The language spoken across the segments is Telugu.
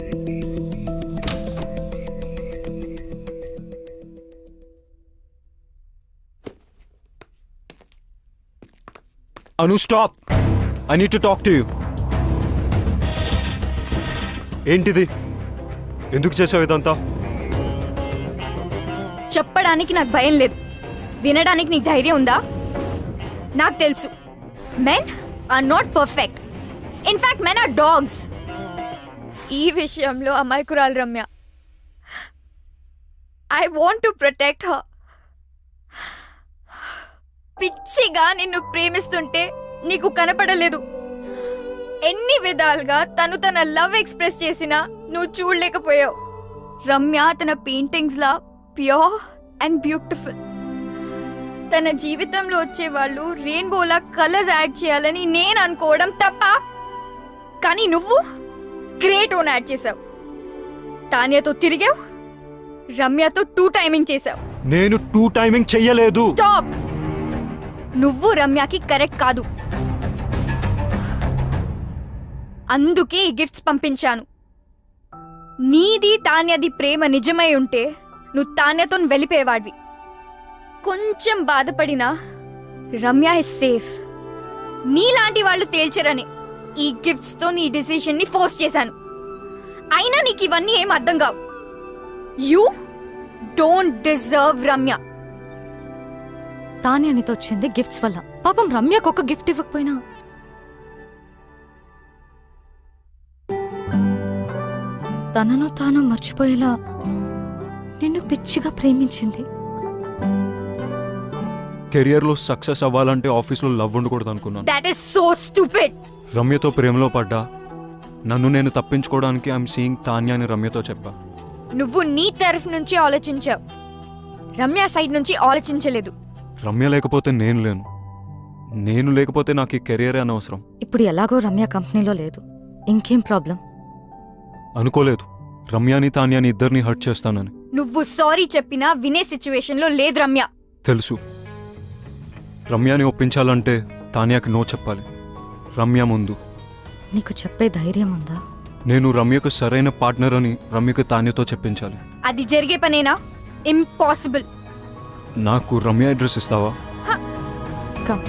Anu, stop! I need to talk to you. ఏంటిది? ఎందుకు చేసావు ఇదంతా? చెప్పడానికి నాకు భయం లేదు, వినడానికి నీకు ధైర్యం ఉందా? నాకు తెలుసు, men are not perfect. In fact men are dogs. ఈ విషయంలో అమాయకురాలు Ramya. I want to protect her. పిచ్చిగా నిన్ను ప్రేమిస్తుంటే నీకు కనపడలేదు. ఎన్ని విధాలుగా తను తన లవ్ ఎక్స్ప్రెస్ చేసినా నువ్వు చూడలేకపోయావు. రమ్య తన paintings law pure and beautiful. తన జీవితంలో వచ్చే వాళ్ళు రెయిన్బోలా కలర్స్ యాడ్ చేయాలని నేను అనుకోవడం తప్ప, కానీ నువ్వు గ్రేట్ ఓన్ యాడ్ చేసావు. తాన్యతో తిరిగావు, రమ్యతో 2 టైమింగ్ చేసావు. నేను 2 టైమింగ్ చెయ్యలేదు. స్టాప్. నువ్వు రమ్యకి కరెక్ట్ కాదు, అందుకే ఈ గిఫ్ట్స్ పంపించాను. నీది తాన్యది ప్రేమ నిజమై ఉంటే నువ్వు తాన్యతో వెళ్ళిపోయేవాడివి. కొంచెం బాధపడినా రమ్య ఇస్ సేఫ్. నీలాంటి వాళ్ళు తేల్చరని ఈ గిఫ్ట్స్ తో నీ డిసిషన్ ని ఫోర్స్ చేశాను. అయినా నీకు ఇవన్నీ ఏం అర్థం కావు. You don't deserve Ramya. తానే అనితో వచ్చింది గిఫ్ట్స్ వల్ల. పాపం రమ్యకు ఒక గిఫ్ట్ ఇవ్వకపోయినా తనను తాను మర్చిపోయేలా నిన్ను పిచ్చిగా ప్రేమించింది. కెరియర్లో సక్సెస్ అవ్వాలంటే ఆఫీస్లో లవ్ ఉండకూడదు అనుకున్నాను. That is so stupid. రమ్యతో ప్రేమలో పడ్డా. నన్ను నేను తప్పించుకోవడానికి ఐఎమ్ సీయింగ్ తాన్య అని రమ్యతో చెప్పా. నువ్వు నీ తరఫు నుంచి ఆలోచించావు, రమ్య సైడ్ నుంచి ఆలోచించలేదు. రమ్య లేకపోతే నేను లేను, నేను లేకపోతే నాకు ఈ కెరియరే అనవసరం. ఇప్పుడు ఎలాగో రమ్య కంపెనీలో లేదు, ఇంకేం ప్రాబ్లం? అనుకోలేదు రమ్యాని తాన్యాని ఇద్దరిని హర్ట్ చేస్తానని. నువ్వు సారీ చెప్పినా వినే సిచ్యువేషన్ లో లేదు రమ్య. తెలుసు. రమ్యాని ఒప్పించాలంటే తాన్యాకి నో చెప్పాలి. రమ్య ముందు. నీకు చెప్పే ధైర్యం ఉందా? నేను రమ్యకు సరైన పార్ట్నర్ అని రమ్యకు తాన్యతో చెప్పించాలి. అది జరిగే పనేనా? ఇంపాసిబుల్. నాకు రమ్య అడ్రస్ ఇస్తావా? కమ్.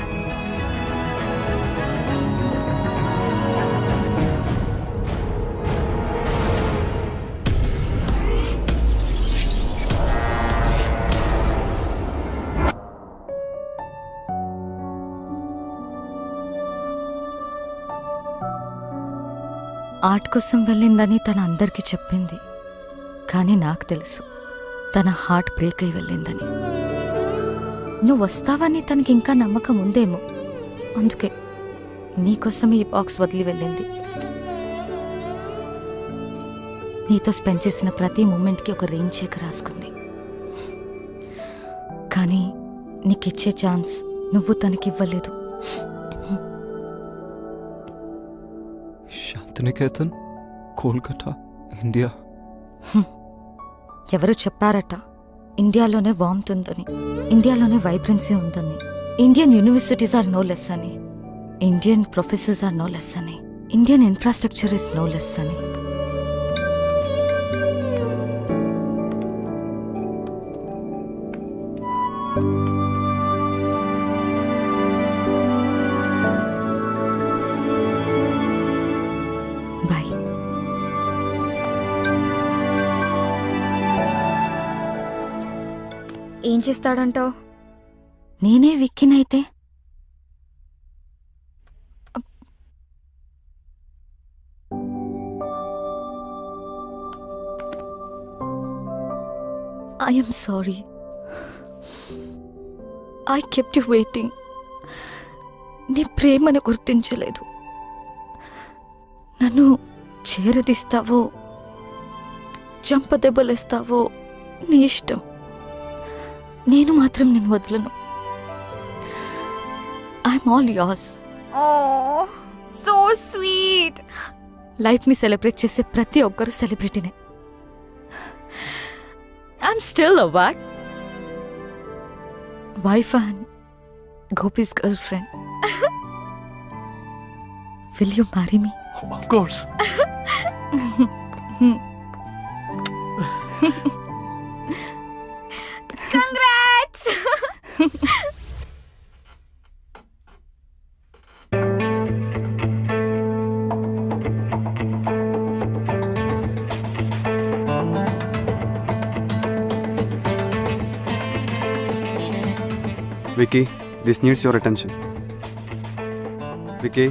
ఆర్ట్ కోసం వెళ్ళిందని తన అందరికీ చెప్పింది, కానీ నాకు తెలుసు తన హార్ట్ బ్రేక్ అయి వెళ్ళిందని. నువ్వు వస్తావని తనకి ఇంకా నమ్మకం ఉందేమో, అందుకే నీకోసమే ఈ బాక్స్ వదిలి వెళ్ళింది. నీతో స్పెండ్ చేసిన ప్రతి మూమెంట్కి ఒక రెయిన్ చెక్ రాసుకుంది. కానీ నీకిచ్చే ఛాన్స్ నువ్వు తనకివ్వలేదు. శాంతినికేతన్, కోల్కతా, ఇండియా. ఎవరు చెప్పారట ఇండియాలోనే వార్మ్త్ ఉందని, ఇండియాలోనే వైబ్రెన్సీ ఉందని, Indian universities are no less అని, Indian professors are no less అని, Indian infrastructure is no less అని. బాయ్. ఏం చేస్తాడంటావు? నేనే విక్కినైతే I am sorry. I kept you waiting. నీ ప్రేమను గుర్తించలేదు. నన్ను చేరదీస్తావో చంపదెబ్బలేస్తావో నీ ఇష్టం. నేను మాత్రం నేను వదలను. I'm all yours. Oh so sweet. లైఫ్ని సెలబ్రేట్ చేసే ప్రతి ఒక్కరూ సెలబ్రిటీనే. I'm still a what? Wife and Gopi's girl friend. Will you marry me? Of course. Congrats. Vicky, this needs your attention. Vicky?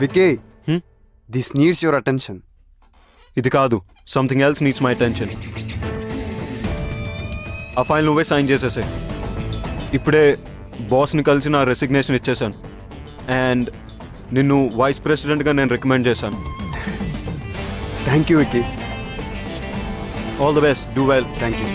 Vicky? Hmm? This needs your attention. ఇది కాదు, something else needs my attention. ఆ ఫైల్ నువ్వే సైన్ చేసేసే. ఇప్పుడే బాస్ని కలిసి నా రెసిగ్నేషన్ ఇచ్చేసాను అండ్ నిన్ను వైస్ ప్రెసిడెంట్గా నేను రికమెండ్ చేశాను. Thank you, Vicky. All the best, do well. Thank you.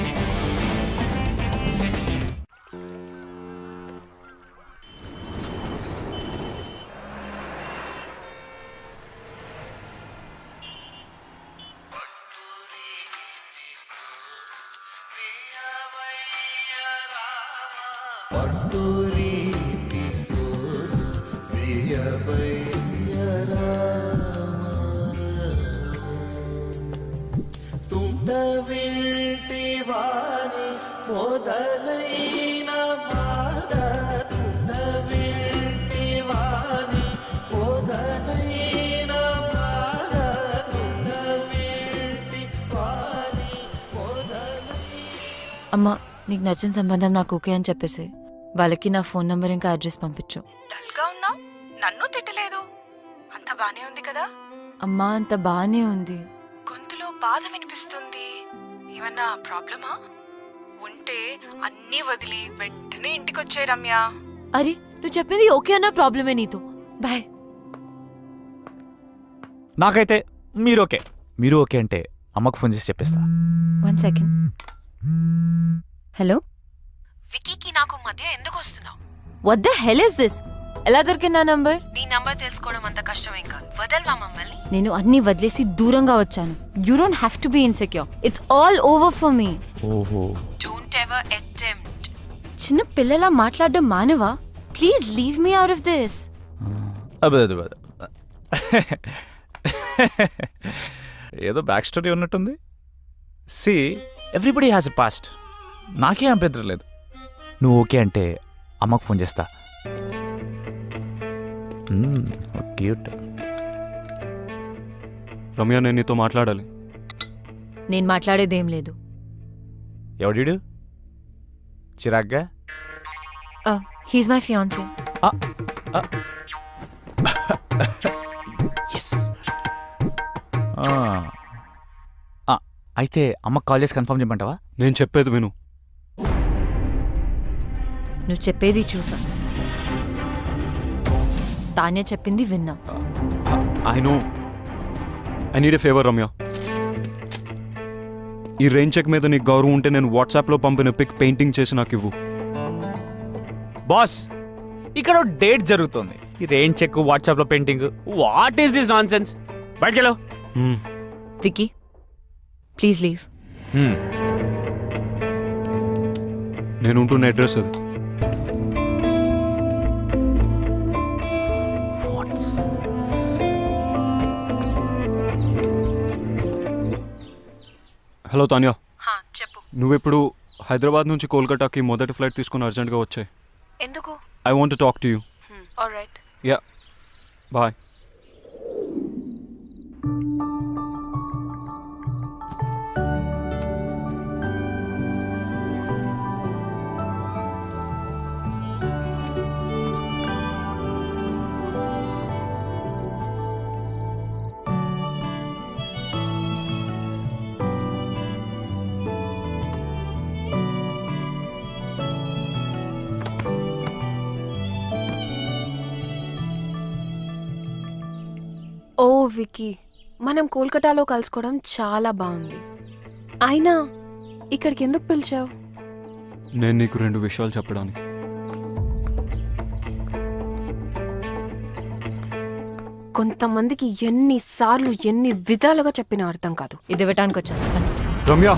అమ్మా, నీకు నచ్చిన సంబంధం నాకు ఓకే అని చెప్పేసి వాళ్ళకి నా ఫోన్ నంబర్ ఇంకా అడ్రస్ పంపించు. డల్గా ఉన్నావు, నన్ను తిట్టలేదు. అంత బానే ఉంది కదా? అమ్మా, అంత బానే ఉంది. గొంతులో బాధ వినిపిస్తుంది. ఏమన్నా ప్రాబ్లమా? ఉంటే అన్నీ వదిలి వెంటనే ఇంటికొచ్చే రమ్య. అరే, నువ్వు చెప్పింది ఓకే అన్న ప్రాబ్లమే నీతో. బాయ్. నాకైతే మీరు ఓకే అంటే అమ్మకు ఫోన్ చేసి చెప్పేస్తా. 1 సెకండ్. హలో, వికీకి నాకు మధ్య ఎందుకు వస్తున్నావు? What the hell is this? ఎలా దొరికింది నా నంబర్? నీ నంబర్ తెలుసుకోవడం అంత కష్టమేం కాదు. వదల్వా మమ్మల్ని. నేను అన్ని వదిలేసి దూరంగా వచ్చాను. You don't have to be insecure. It's all over for me. ఓహో, డోంట్ ఎవర్ అటెంప్ట్. చిన్న పిల్లలా మాట్లాడడం మానవా? Please leave me out of this. అదే ఏదో బ్యాక్ స్టోరీ ఉన్నట్టుంది. See, everybody has a past. నాకే అభ్యంతరం లేదు. నువ్వు ఓకే అంటే అమ్మకు ఫోన్ చేస్తా. క్యూట్. రమ్య, నేను నీతో మాట్లాడాలి. నేను మాట్లాడేదేం లేదు. ఎవడీడు? చిరాగ్గా? He's my fiancee. ఎస్. అయితే అమ్మకు కాల్ చేసి కన్ఫర్మ్ చేయమంటావా? నేను చెప్పేది విను. నువ్వు చెప్పేది చూసా, తానే చెప్పింది విన్నా. I know. I need a favour Ramya. ఈ రెయిన్ చెక్ మీద నీకు గౌరవం ఉంటే నేను వాట్సాప్లో పంపిన పిక్ పెయింటింగ్ చేసి నాకు ఇవ్వు. బాస్, ఇక్కడ డేట్ జరుగుతుంది. ఈ రెయిన్ చెక్, వాట్సాప్లో painting, what is this nonsense? బయటకెళ్ళు. Vicky, please leave. నేను ఉంటున్న అడ్రస్ అది. హలో తాన్యా, చెప్పు. నువ్వెప్పుడు హైదరాబాద్ నుంచి కోల్కతాకి మొదటి ఫ్లైట్ తీసుకుని అర్జెంట్గా వచ్చాయి. ఎందుకు? I want to talk to you. Alright. Yeah, bye. Oh Vicky, మనం కోల్కతాలో కలుసుకోవడం చాలా బాగుంది. అయినా ఇక్కడికి ఎందుకు పిలిచావు? నేను నీకు 2 విషయాలు చెప్పడానికి. కొంతమందికి ఎన్నిసార్లు ఎన్ని విధాలుగా చెప్పినా అర్థం కాదు. ఇది ఇవ్వటానికి వచ్చాను. రమ్య,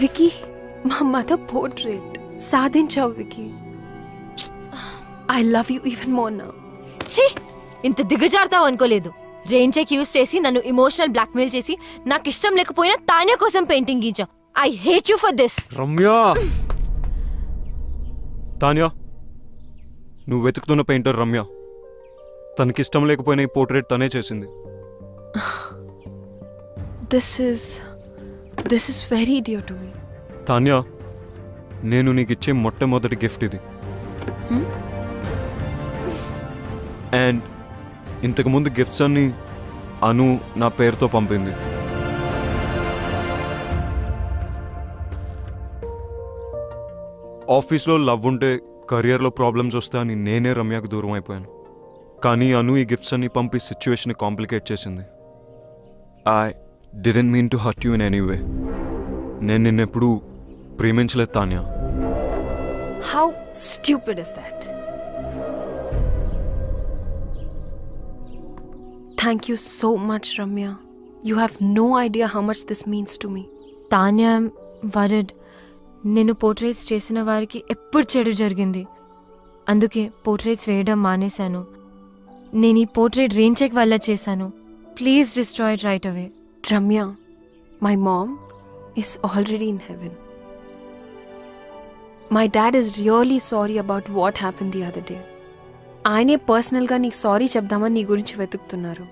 వికీ, మా మదర్ పోర్ట్రేట్. సాధించావు Vicky. I love you even more now. ఛీ, ఇంత దిగజారుతావు అనుకోలేదు. రెయిన్ చెక్ యూస్ చేసి నన్ను ఇమోషనల్ బ్లాక్మెయిల్ చేసి నాకు ఇష్టం లేకపోయినా తాన్యా కోసం పెయింటింగ్ గీంచావు. I hate you for this. Ramya, Tanya, నువ్వు వెతుకుతున్న పెయింటర్ రమ్య. తనకిష్టం లేకపోయినా ఈ పోర్ట్రేట్ తనే చేసింది. This is very dear to me. Tanya, నేను నీకు ఇచ్చే మొట్టమొదటి గిఫ్ట్ ఇది. అండ్ ఇంతకుముందు గిఫ్ట్స్ అన్ని అను నా పేరుతో పంపింది. ఆఫీస్లో లవ్ ఉంటే కెరియర్లో ప్రాబ్లమ్స్ వస్తాయని నేనే రమ్యకు దూరం అయిపోయాను. కానీ అను ఈ గిఫ్ట్స్ అన్ని పంపి సిచ్యువేషన్ కాంప్లికేట్ చేసింది. I didn't mean to hurt you in any way. నేను నిన్నెప్పుడు ప్రేమించలేదు Tanya. How stupid is that? Thank you so much Ramya. You have no idea how much this means to me. Tanya వరడ్, నేను పోర్ట్రేట్స్ చేసిన వారికి ఎప్పుడు చెడు జరిగింది. అందుకే పోర్ట్రేట్స్ వేయడం మానేశాను. నేను ఈ పోర్ట్రేట్ రెయిన్ చెక్ వల్ల చేశాను. Please destroy it right away. Ramya, my mom is already in heaven. My dad is really sorry about what happened the other day. ఆయనే పర్సనల్గా నీకు సారీ చెప్దామని నీ గురించి వెతుకుతున్నారు.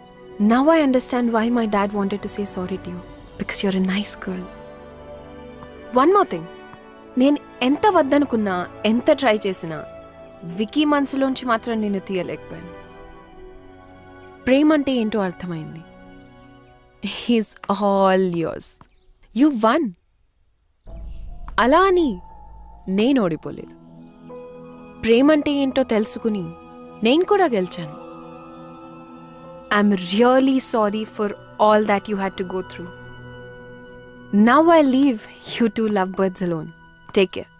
Now I understand why my dad wanted to say sorry to you. Because you're a nice girl. One more thing. నేను ఎంత వద్దనుకున్నా, ఎంత ట్రై చేసినా వికీ మనసులోంచి మాత్రం నేను తీయలేకపోయాను. ప్రేమ అంటే ఏంటో అర్థమైంది. He's all yours. You won. అలా అని నేను ఓడిపోలేదు. ప్రేమంటే ఏంటో తెలుసుకుని నేను కూడా గెలిచాను. I'm really sorry for all that you had to go through. Now I leave you to love birds alone. Take care.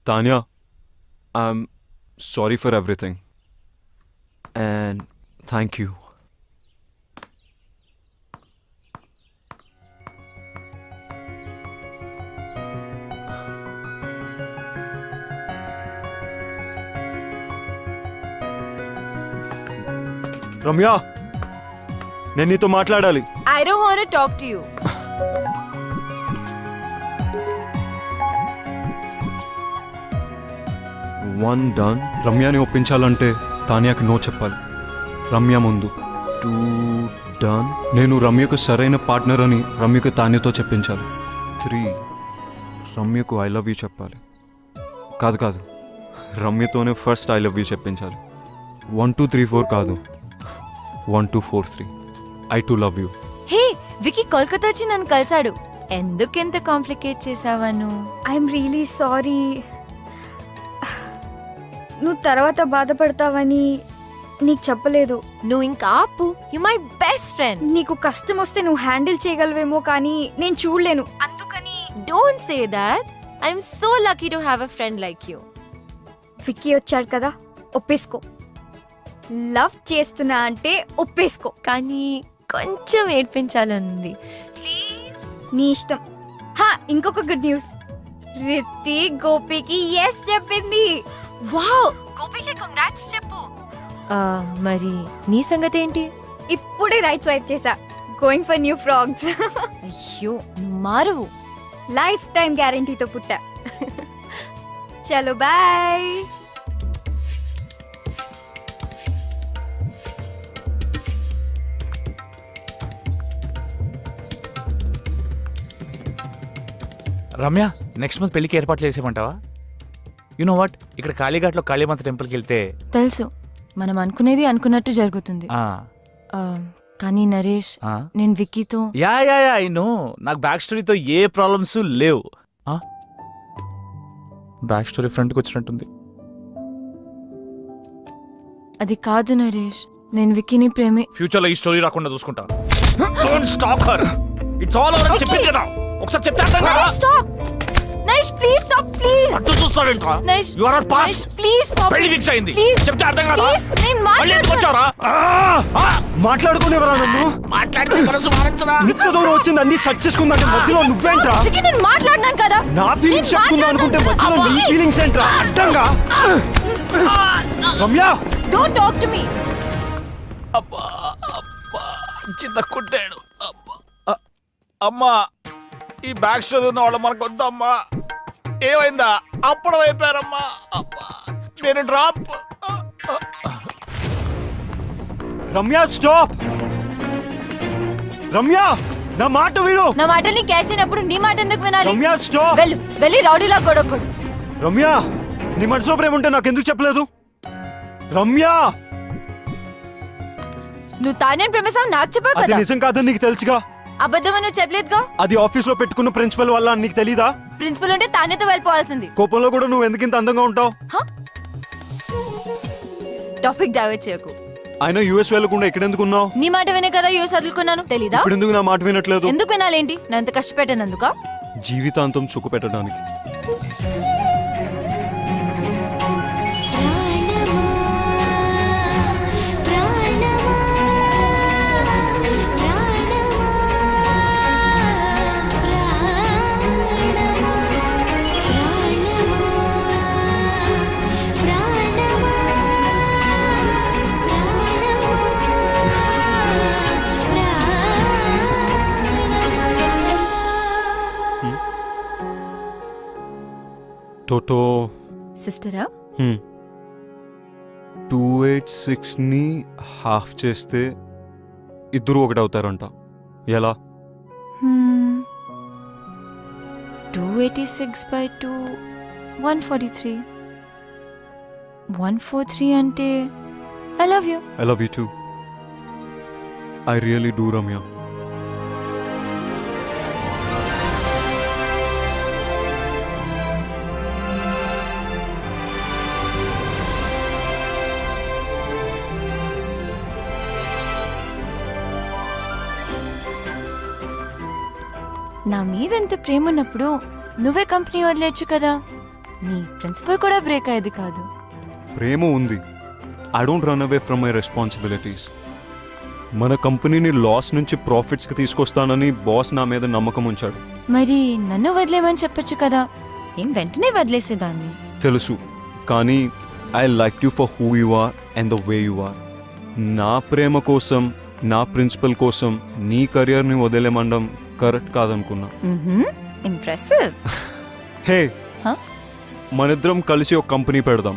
Tanya, I'm sorry for everything and thank you. Ramya, నేను నీతో మాట్లాడాలి. I don't want to talk to you. One done. రమ్యని ఒప్పించాలంటే తాన్యాకి నో చెప్పాలి. రమ్య ముందు. Two done. నేను రమ్యకు సరైన పార్ట్నర్ అని రమ్యకు తాన్యతో చెప్పించాలి. 3 రమ్యకు ఐ లవ్ యూ చెప్పాలి. కాదు, రమ్యతోనే ఫస్ట్ ఐ లవ్ యూ చెప్పించాలి. 1 2 3 4 కాదు, 1 2 4 3. I too love you. Hey, Vicky Kolkata వచ్చి నన్ను కలిసాడు. ఎందుకెంత కాంప్లికేట్ చేసావను? I'm really sorry. నువ్వు తర్వాత బాధపడతావని నీకు చెప్పలేదు. నువ్వు ఇంకా ఆపు. You my best friend. నీకు కష్టం వస్తే నువ్వు హ్యాండిల్ చేయగలవేమో కానీ నేను చూడలేను. అందుకని don't say that. I'm so lucky to have a friend like you. Vicky వచ్చాడు కదా, ఒప్పేసుకో. లవ్ చేస్తున్నా అంటే ఒప్పేసుకో. కానీ కొంచెం ఏడ్పించాలనుంది. ప్లీజ్. నీ ఇష్టం. ఇంకొక గుడ్ న్యూస్. రిత్తి గోపికి ఎస్ చెప్పింది. వావ్, గోపికి కంగ్రాట్స్ చెప్పు. మరి నీ సంగతి ఏంటి? ఇప్పుడే రైట్ స్వైప్ చేసా. Going for new frogs. అయ్యో, నువ్వు మారువు. లైఫ్ టైం గ్యారంటీతో పుట్టా. చలో బాయ్. రమ్య, నెక్స్ట్ మంత్ పెళ్లికి ఏర్పాట్లు చేసేమంటావా? యు నో వాట్, ఇక్కడ కాళీఘాట్లో కాళీమాత టెంపుల్కి వెళ్తే తెలుసు, మనం అనుకునేది అనుకున్నట్టు జరుగుతుంది. కానీ నరేష్, నేను విక్కీతో యా ఐ నో. నాకు బ్యాక్ స్టోరీతో ఏ ప్రాబ్లమ్స్ లేవు. బ్యాక్ స్టోరీ ఫ్రంట్కి వచ్చినట్టుంది. అది కాదు నరేష్, నేను విక్కీని ప్రేమే. ఫ్యూచర్లో ఈ స్టోరీ రాకుండా చూసుకుంటా. Don't stop her. It's all over. చెప్పింది కదా, ఒకసారి చెప్తే అర్థం కదా. Stop Naresh, please stop, please. అటు చూస్తావేంట్రా Naish, you are our past please stop. పెళ్లి ఫిక్స్ అయింది ప్లీజ్ చెప్తే అర్థం కాదా ప్లీజ్ నేను మళ్ళీ ఎందుకు వచ్చావురా మాట్లాడుకునేవరా నన్ను మాట్లాడితే మనసు మారచ్చురా ఇంత దూరం వచ్చింది అన్ని సెట్ చేసుకుందంటే మధ్యలో నువ్వేంట్రా అందుకే నేను మాట్లాడినాను కదా. నా ఫీలింగ్స్ చెప్పుకుందాం అనుకుంటే మధ్యలో నీ ఫీలింగ్స్ ఏంట్రా అడ్డంగా Ramya don't talk to me. అబ్బా అబ్బా చిన్న కుట్టాడు అబ్బా అమ్మా ఈ బ్యాక్ స్టోరీ ఉన్న వాళ్ళు మనకు వద్దమ్మా ఏమైందా అప్పుడు అయిపోయారమ్మా అబ్బా నేను డ్రాప్ రమ్య స్టాప్ రమ్య నా మాట విను నా మాటల్ని క్యాచ్ అయినప్పుడు నీ మాట ఎందుకు వినాలి? రమ్య స్టాప్ వెళ్ళు, వెళ్ళి రౌడీలా గొడవపడు. రమ్య నీ మనసులో ప్రేమ ఉంటే నాకు ఎందుకు చెప్పలేదు రమ్య నువ్వు తానేం ప్రేమిస్తావు నాకు చెప్పావు అది కదా. నిజం కాదని నీకు తెలుసుగా అబద్ధం నువ్వు చెప్పలేదుగా. అది ఆఫీస్ లో పెట్టుకున్న ప్రిన్సిపల్ వల్ల అని నీకు తెలీదా ప్రిన్సిపల్ ఉంటే తానేతో వెళ్ళిపోవాల్సింది. కోపంలో కూడా నువ్వు ఎందుకు ఇంత అందంగా ఉంటావు టాపిక్ డైవర్ట్ చేయకు. ఆయన యూఎస్ వెళ్ళకుండా ఇక్కడ ఎందుకు ఉన్నావు నీ మాట వినే కదా యూఎస్ వదులుకున్నాను. తెలీదా? ఇప్పుడు ఎందుకు నా మాట వినట్లేదు ఎందుకు వినాలేంటి? నేను ఎంత కష్టపెట్టానందుక. జీవితాంతం సుఖ పెట్టడానికి టోటో సిస్టరా 286 ని హాఫ్ చేస్తే ఇద్దరు ఒకటి అవుతారంట ఎలా 286 by 2 143. 143 అంటే I love you. I love you two I really do Ramya నా మీద ఎంత ప్రేమ ఉన్నప్పుడు నువ్వే కంపెనీ వదిలేచ్చు కదా. నీ ప్రిన్సిపల్ కూడా బ్రేక్ అయ్యేది కాదు. ప్రేమ ఉంది I don't run away from my responsibilities మన కంపెనీని లాస్ నుంచి ప్రాఫిట్స్కి తీసుకొస్తానని బాస్ నా మీద నమ్మకం ఉంచాడు మరి నన్ను వదిలేమని చెప్పొచ్చు కదా. ఏం వెంటనే వదిలేసేదాన్ని. తెలుసు కానీ I like you for who you are and the way you are నా ప్రేమ కోసం నా ప్రిన్సిపల్ కోసం నీ కెరియర్ని వదిలేమండం కరెక్ట్ కాదనుకున్నా ఇంప్రెసివ్. Hey Huh? మనిద్దరం కలిసి ఒక కంపెనీ పెడదాం